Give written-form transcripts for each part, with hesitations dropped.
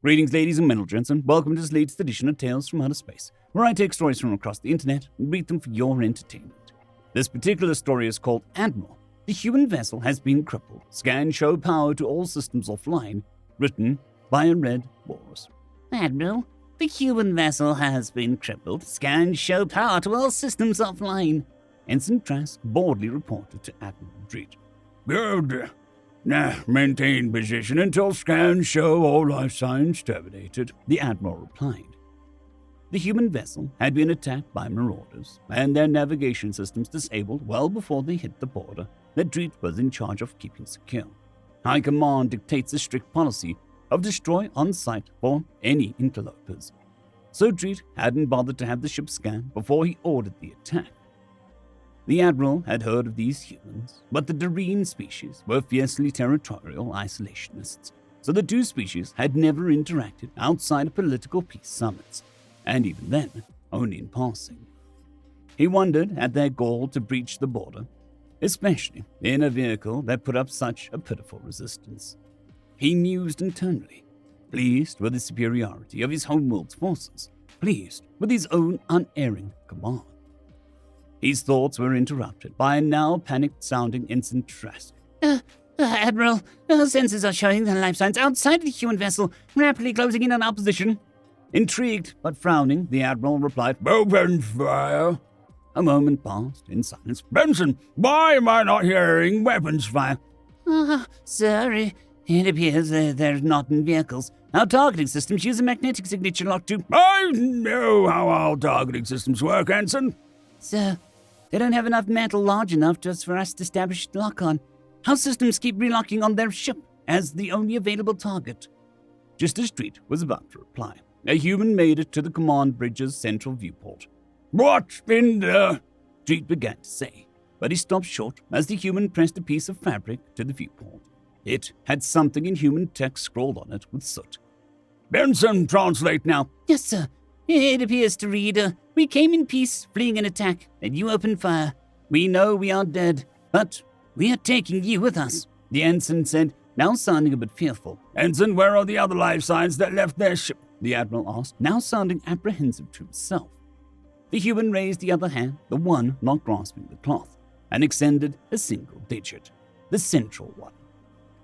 Greetings, ladies and gentlemen, and welcome to this latest edition of Tales from Outer Space, where I take stories from across the internet and read them for your entertainment. This particular story is called Admiral. The human vessel has been crippled. Scan show power to all systems offline. Written by ARedWalrus. Admiral, the human vessel has been crippled. Scan show power to all systems offline. Ensign Trask boldly reported to Admiral Dreed. Good. Maintain position until scans show all life signs terminated, the Admiral replied. The human vessel had been attacked by marauders, and their navigation systems disabled well before they hit the border that Dreed was in charge of keeping secure. High Command dictates a strict policy of destroy on sight for any interlopers, so Dreed hadn't bothered to have the ship scanned before he ordered the attack. The Admiral had heard of these humans, but the Terran species were fiercely territorial isolationists, so the two species had never interacted outside of political peace summits, and even then, only in passing. He wondered at their gall to breach the border, especially in a vehicle that put up such a pitiful resistance. He mused internally, pleased with the superiority of his homeworld's forces, pleased with his own unerring command. His thoughts were interrupted by a now panicked-sounding Ensign Trask. Admiral, our sensors are showing the life signs outside the human vessel, rapidly closing in on our position. Intrigued but frowning, the Admiral replied, "Open fire." A moment passed in silence. "Benson, why am I not hearing weapons fire?" Sir, it appears they're not in vehicles. Our targeting systems use a magnetic signature lock to... I know how our targeting systems work, Ensign. Sir, they don't have enough metal large enough just for us to establish a lock-on. Our systems keep relocking on their ship as the only available target. Just as Street was about to reply, a human made it to the command bridge's central viewport. "What in the..." Street began to say, but he stopped short as the human pressed a piece of fabric to the viewport. It had something in human text scrawled on it with soot. "Benson, translate now." Yes, sir. It appears to read, we came in peace, fleeing an attack, and you opened fire. We know we are dead, but we are taking you with us, the ensign said, now sounding a bit fearful. "Ensign, where are the other life signs that left their ship?" the Admiral asked, now sounding apprehensive to himself. The human raised the other hand, the one not grasping the cloth, and extended a single digit, the central one.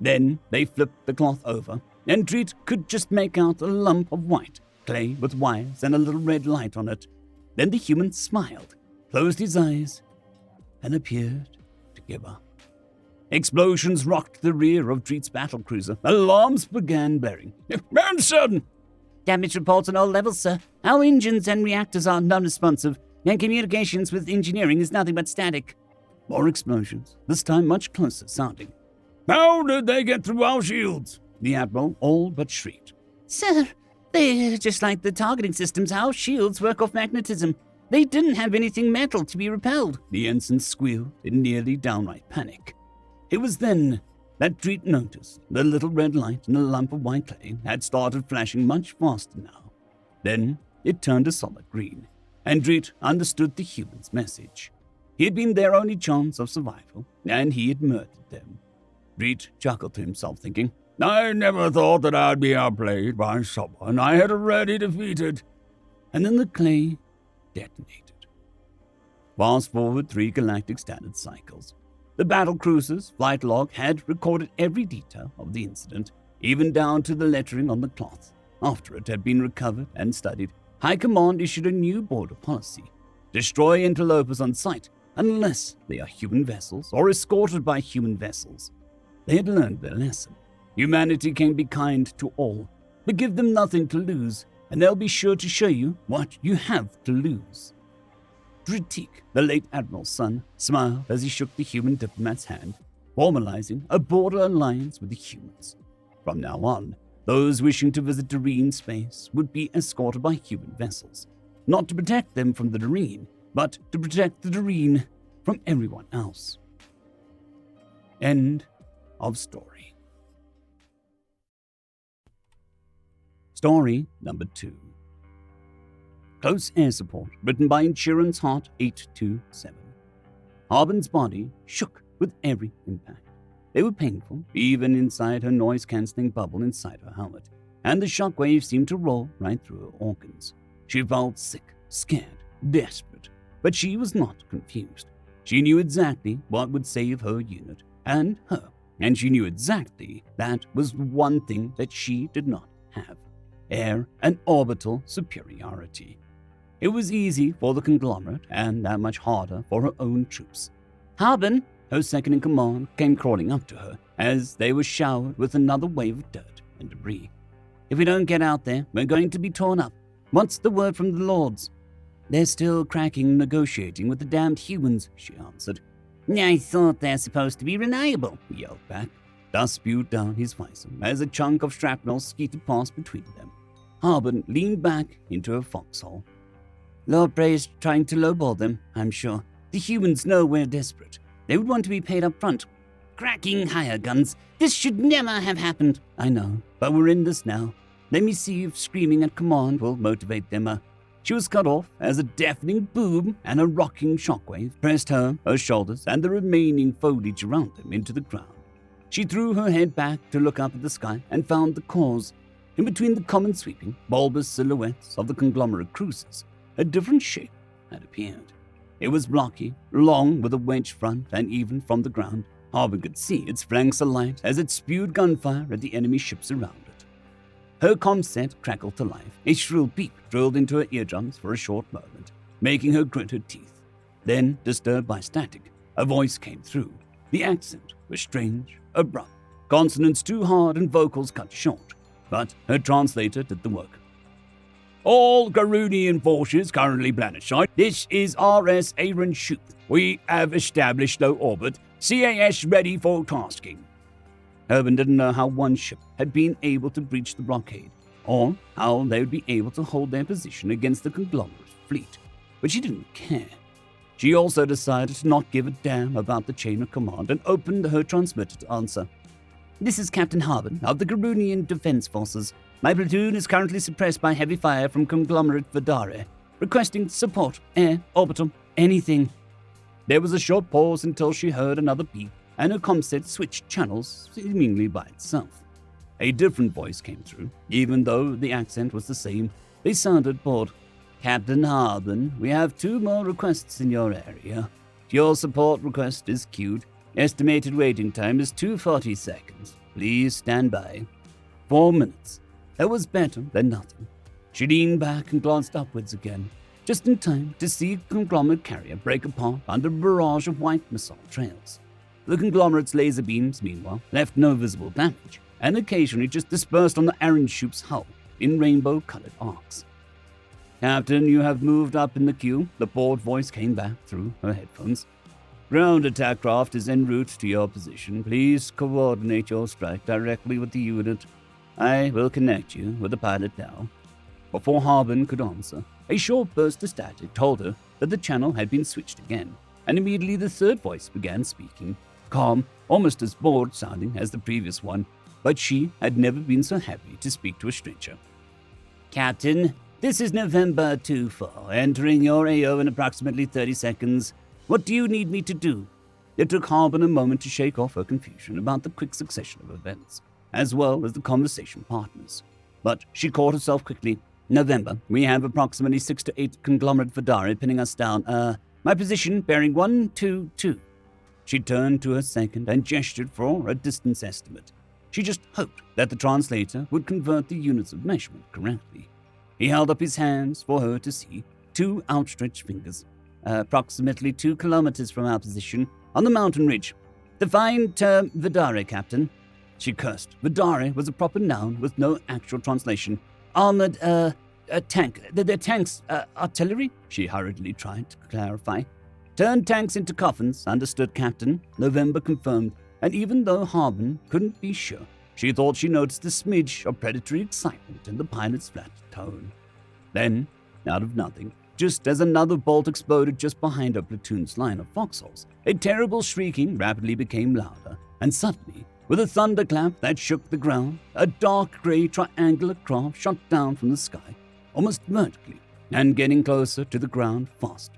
Then they flipped the cloth over, and Dreed could just make out a lump of white clay with wires and a little red light on it. Then the human smiled, closed his eyes, and appeared to give up. Explosions rocked the rear of Dreed's battlecruiser. Alarms began blaring. "Benson!" Damage reports on all levels, sir. Our engines and reactors are non-responsive, and communications with engineering is nothing but static. More explosions, this time much closer sounding. "How did they get through our shields?" the Admiral all but shrieked. Sir, they're just like the targeting systems. Our shields work off magnetism. They didn't have anything metal to be repelled. The ensign squealed in nearly downright panic. It was then that Dreed noticed the little red light in a lump of white clay had started flashing much faster now. Then it turned a solid green, and Dreed understood the human's message. He had been their only chance of survival, and he had murdered them. Dreed chuckled to himself, thinking, "I never thought that I'd be outplayed by someone I had already defeated." And then the clay detonated. Fast forward 3 galactic standard cycles. The battlecruiser's flight log had recorded every detail of the incident, even down to the lettering on the cloth. After it had been recovered and studied, High Command issued a new border policy. Destroy interlopers on sight, unless they are human vessels or escorted by human vessels. They had learned their lesson. Humanity can be kind to all, but give them nothing to lose, and they'll be sure to show you what you have to lose. Dretik, the late Admiral's son, smiled as he shook the human diplomat's hand, formalizing a border alliance with the humans. From now on, those wishing to visit Terran space would be escorted by human vessels, not to protect them from the Terran, but to protect the Terran from everyone else. End of story. Story number 2. Close Air Support, written by Insurance Heart 827. Harbin's body shook with every impact. They were painful, even inside her noise-cancelling bubble inside her helmet, and the shockwave seemed to roll right through her organs. She felt sick, scared, desperate, but she was not confused. She knew exactly what would save her unit and her, and she knew exactly that was one thing that she did not have: air and orbital superiority. It was easy for the conglomerate and that much harder for her own troops. Harbin, Her second-in-command came crawling up to her as they were showered with another wave of dirt and debris. if we don't get out there, we're going to be torn up. What's the word from the Lords? They're still cracking negotiating with the damned humans, she answered. I thought they're supposed to be reliable, He yelled back. Dust spewed down his visor as a chunk of shrapnel skeeted past between them. Harbin leaned back into her foxhole. Lord Bray's trying to lowball them, I'm sure. The humans know we're desperate. They would want to be paid up front. Cracking higher guns. This should never have happened. I know, but we're in this now. Let me see if screaming at command will motivate them. She was cut off as a deafening boom and a rocking shockwave pressed her shoulders, and the remaining foliage around them into the ground. She threw her head back to look up at the sky and found the cause. In between the common sweeping, bulbous silhouettes of the conglomerate cruisers, a different shape had appeared. It was blocky, long with a wedge front, and even from the ground, Harbin could see its flanks alight as it spewed gunfire at the enemy ships around it. Her comm set crackled to life. A shrill beep drilled into her eardrums for a short moment, making her grit her teeth. Then, disturbed by static, a voice came through. The accent was strange, abrupt, consonants too hard and vocals cut short, but her translator did the work. All Garunian forces currently planet-side. This is RS Aaron Shoot. We have established low orbit. CAS ready for tasking. Harbin didn't know how one ship had been able to breach the blockade, or how they would be able to hold their position against the conglomerate fleet, but she didn't care. She also decided to not give a damn about the chain of command and opened her transmitter to answer. This is Captain Harbin of the Garunian Defense Forces. My platoon is currently suppressed by heavy fire from conglomerate Vidare. Requesting support, air, orbital, anything. There was a short pause until she heard another beep, and her comset switched channels seemingly by itself. A different voice came through, even though the accent was the same. They sounded bored. Captain Harbin, we have 2 more requests in your area. Your support request is queued. Estimated waiting time is 240 seconds. Please stand by. 4 minutes. That was better than nothing. She leaned back and glanced upwards again, just in time to see a conglomerate carrier break apart under a barrage of white missile trails. The conglomerate's laser beams, meanwhile, left no visible damage, and occasionally just dispersed on the Aaron Shoop's hull in rainbow-colored arcs. Captain, you have moved up in the queue, the bored voice came back through her headphones. Ground attack craft is en route to your position. Please coordinate your strike directly with the unit. I will connect you with the pilot now. Before Harbin could answer, a short burst of static told her that the channel had been switched again, and immediately the third voice began speaking, calm, almost as bored sounding as the previous one, but she had never been so happy to speak to a stranger. Captain, this is November 24, entering your AO in approximately 30 seconds. What do you need me to do? It took Harbin a moment to shake off her confusion about the quick succession of events, as well as the conversation partners. But she caught herself quickly. November, we have approximately 6 to 8 conglomerate Vidari pinning us down. My position bearing 122. She turned to her second and gestured for a distance estimate. She just hoped that the translator would convert the units of measurement correctly. He held up his hands for her to see, 2 outstretched fingers. Approximately 2 kilometers from our position, on the mountain ridge. Define term Vidare, Captain. She cursed. Vidare was a proper noun with no actual translation. Armored, tank. They're tanks, artillery? She hurriedly tried to clarify. Turn tanks into coffins, understood, Captain. November confirmed, and even though Harbin couldn't be sure, she thought she noticed a smidge of predatory excitement in the pilot's flat tone. Then, out of nothing, just as another bolt exploded just behind her platoon's line of foxholes, a terrible shrieking rapidly became louder, and suddenly, with a thunderclap that shook the ground, a dark grey triangular craft shot down from the sky, almost vertically, and getting closer to the ground faster.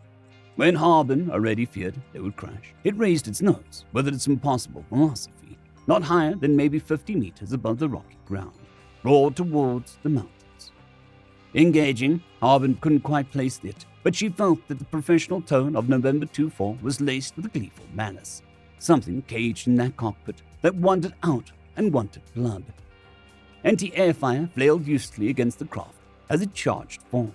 When Harbin already feared they would crash, it raised its nose, with its impossible velocity, not higher than maybe 50 meters above the rocky ground. roared towards the mountains. Engaging, Harbin couldn't quite place it, but she felt that the professional tone of November 2-4 was laced with a gleeful malice, something caged in that cockpit that wandered out and wanted blood. Anti-air fire flailed uselessly against the craft as it charged forward.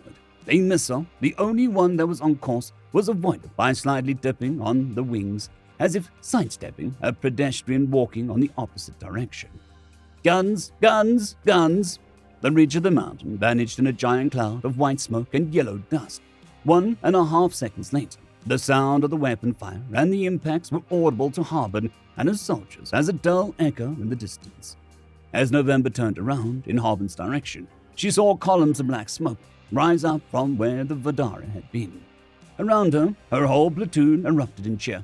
A missile, the only one that was on course, was avoided by slightly dipping on the wings, as if sidestepping a pedestrian walking on the opposite direction. Guns, guns, guns! The ridge of the mountain vanished in a giant cloud of white smoke and yellow dust. 1.5 seconds later, the sound of the weapon fire and the impacts were audible to Harbin and his soldiers as a dull echo in the distance. As November turned around in Harbin's direction, she saw columns of black smoke rise up from where the Vidara had been. Around her, her whole platoon erupted in cheer.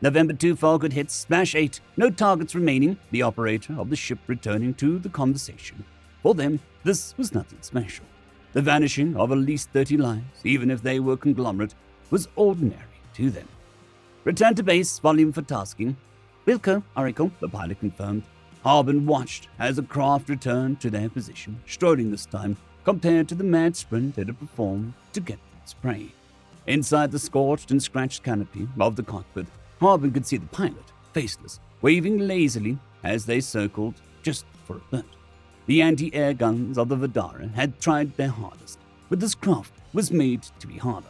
November 2-4 could hit Smash 8, no targets remaining, the operator of the ship returning to the conversation. For them, this was nothing special. The vanishing of at least 30 lives, even if they were conglomerate, was ordinary to them. Return to base, volume for tasking. Wilco, Oracle, the pilot confirmed. Harbin watched as the craft returned to their position, strolling this time compared to the mad sprint it had performed to get its prey. Inside the scorched and scratched canopy of the cockpit, Harbin could see the pilot, faceless, waving lazily as they circled just for a bit. The anti-air guns of the Vidara had tried their hardest, but this craft was made to be harder.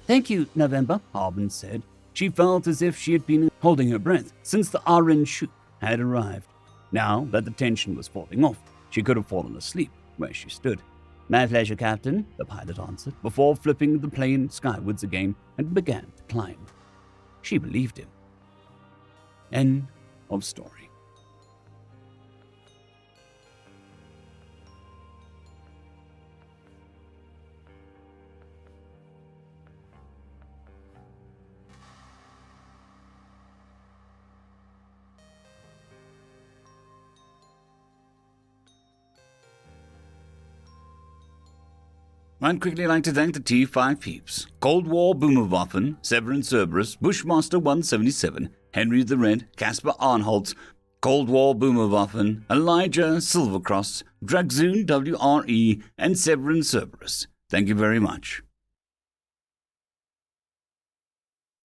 "Thank you, November," Harbin said. She felt as if she had been holding her breath since the Ship had arrived. Now that the tension was falling off, she could have fallen asleep where she stood. "My pleasure, Captain," the pilot answered, before flipping the plane skywards again and began to climb. She believed him. End of story. I'd quickly like to thank the T5 peeps: Cold War Boomerwaffen, Severin Cerberus, Bushmaster 177, Henry the Red, Caspar Arnholtz, Cold War Boomerwaffen, Elijah Silvercross, Dragzoon WRE, and Severin Cerberus. Thank you very much.